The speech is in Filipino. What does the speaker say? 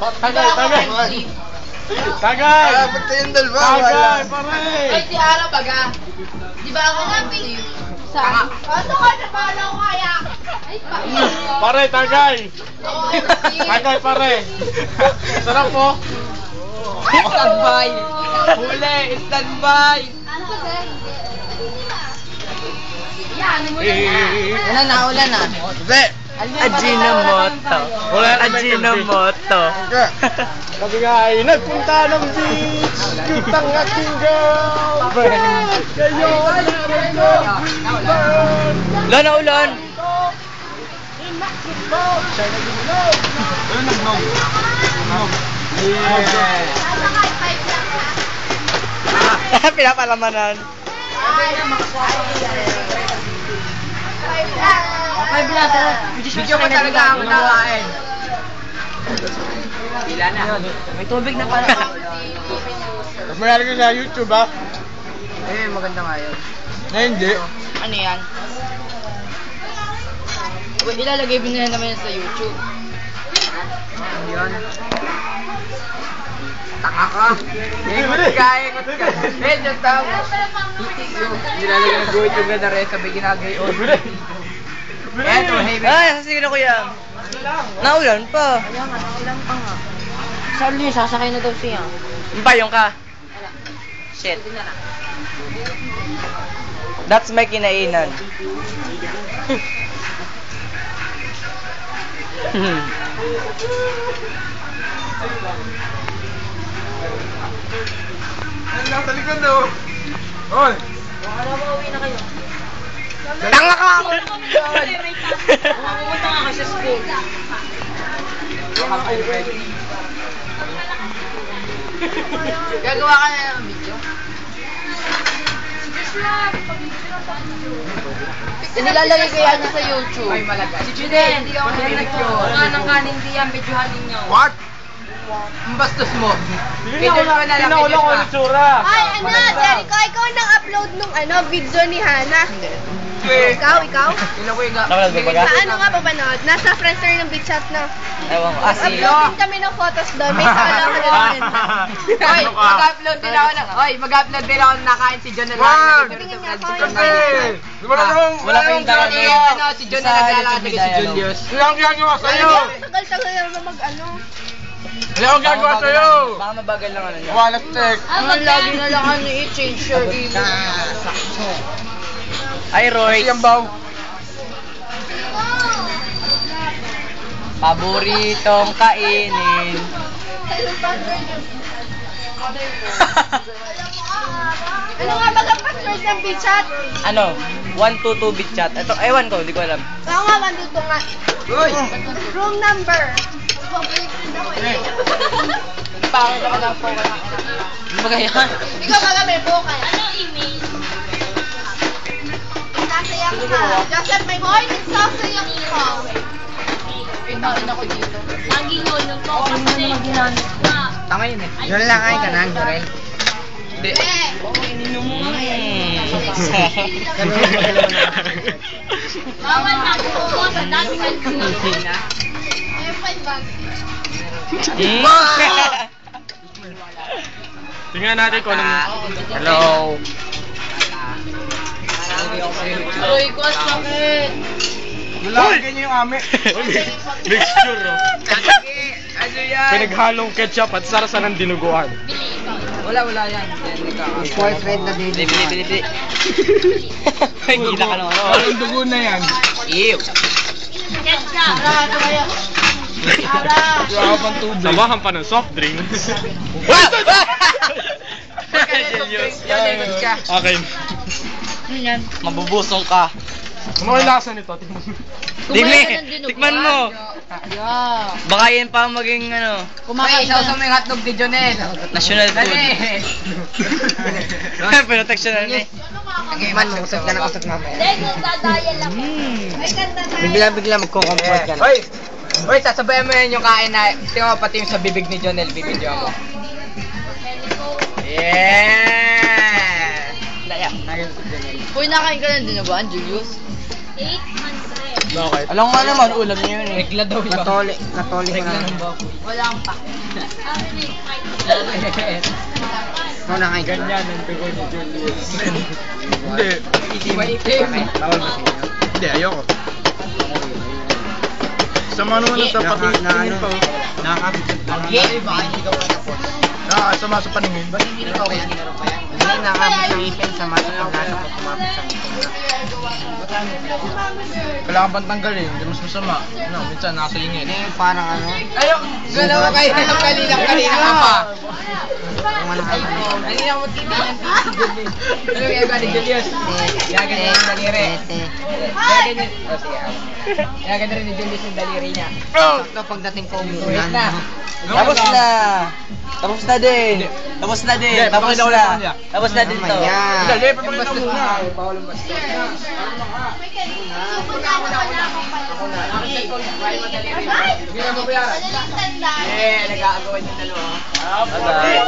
Tagay, tagay. Tagay. Dapat kayong dalawa. Tagay, pare. Ay, si Ara baga. Di ba ako MC? Saan? Paano ka na pala ko kaya? Ay, Pare, tagay. Ako MC. Tagay, pare. Sarap po. Standby. Huli, standby. Ano ba, sir? Yan, ano mo na. Wala na, wala na. Hindi. Ajinomoto. Ajinomoto. Sabi nga ay nagpunta ng beach. Cute ang aking girlfriend. Ngayon, meron girlfriend. Ulan na ulan. In Mexico. Siya nag-inom. Ano nag-nom? Nag-nom. Yeah. Pinapalamanan. Ay, bilata. Video ko talaga ang nakain. Pila na. May tubig na pala. Mas mayroon ka sa YouTube ha? Eh, maganda nga yun. Na hindi. Ano yan? Well, ilalagay mo na naman yan sa YouTube. Ano yun? Taka ka. Ingot ka, ingot ka. Eh, dyan tao. Nilalagay ng go YouTube na rin, sabay ginagay. Eto, heavy. Ay, sige na kuya. Naulan pa. Sabi niya, sasakay na daw siya. Bayong ka. Shit. That's my kinainan. Ano lang sa likod no? Oy! Tanga ka! Pumunta nga kasi sa school. Gagawa ka na ng video? Nilalagay ko yan sa YouTube. Ay, malagay. Si Juden, hindi ako nagkukuha ng kanin, hindi yan, videohan ninyo. What? Ang bastos mo. Tinaula ko yung tsura. Ay, Jericho, ikaw nang-upload nung video ni Hana. Ikaw? Nakalad ba baga? Sa ano nga papanood? Nasa Friendster ng Beach Chat na. Ewan ko. Ah, si... Upload din kami ng photos doon. May sala ka naman. Oy, mag-upload din ako ng... Oy, mag-upload din ako ng nakain si John na Wag! Tingin niya ako. Wala pa yung dami. Si John na naglalakad si Julius. Wala akong ginagawa sa'yo! Tagal-tagal naman mag-ano. Wala akong ginagawa sa'yo! Baka mabagal lang ano niya. Walat tek. Lagi na lang ano i-change your email. Ay, Roy. Kasi yung baw. Paboritong kainin. Ano nga ba ang password ng Beach Chat? Ano? 122 bit chat. Ito, ewan ko, hindi ko alam. Oo nga, mandito nga. Uy! Room number. Pangit ako ng phone. Ano ba ganyan? Ikaw ba may book ka? Ano email? Sasayak ka. Joseph, may boy, nagsasayak ka. Pinain ako dito. Lagi yun, yung focus na yun. Tama yun eh. John lang ay kanan, Jorel. Hindi. Bawal na po sa dami ka Tingnan natin kung anong... Hello. Uy, ko sakit. Lalagyan niyo yung ame. Mixture, oh. Ano yan? Pinaghalong ketchup at sarasa ng dinuguan. Wala yan. Sports red na din. Bili. Ay, kita ka naman. Anong dugo na yan? Ew. Wala pang tubig. Sabahan pa ng soft drinks. Okay. Mabubusong ka. Ano yung lasa nito? Tingnan mo. Tikman mo. Yeah. Baka yan pa maging ano, Kumain sa usong may hotdog ni Jonel. national food. Dali. Protection na ni. Man, usap ka na usap mamaya. Lego, dadaya lang. Bigla magko-comfort ka na. Hoy, sasabayan mo yan yung kain na, tingnan mo pati yung sa bibig ni Jonel, bibidyo mo. Yeah! Laya. Naging si Jonel. Uy, nakain ka ng dinuguan, Julius? 800. Bakit? Alam nga naman, ulam niya yun eh. Regla daw yun. Katolik ko Regla na. ng baboy. Wala akong pa. Ikaw na kayo. Ganyan ang dugo ni Julius. Hindi. Itim. Bawal ba siya? Hindi, ayoko. Sama naman ang dapat tingin pa. Okay, baka hindi ka pa tapos. Nakakasama sa paningin. Hindi na okay, hindi na pa yan. Hindi nakakabit sa ngipin sa mata pag nasa ko kumapit sa ngipin na. Kailangan pang tanggalin, hindi mas masama. No, minsan nasa ingin. Hindi parang ano. Ayok! Galaw ka kayo ng kanina ka pa. Kanina mo titignan si Julius. Ano yung gagawin ni Julius? Gaganyan yung daliri. Gaganyan. Gaganyan rin ni Julius yung daliri niya. Sakto pagdating ko umuulan. Tapos na. Tapos na din. Tapos na din. Hindi, Tapos papakita ko lang na. niya. Tapos na din to. Dali, papakita mo muna. Bawal ang basta. Ay! Hindi na mabayaran. Madaling tandaan. Nag-aagawan yung dalawa. Bye-bye.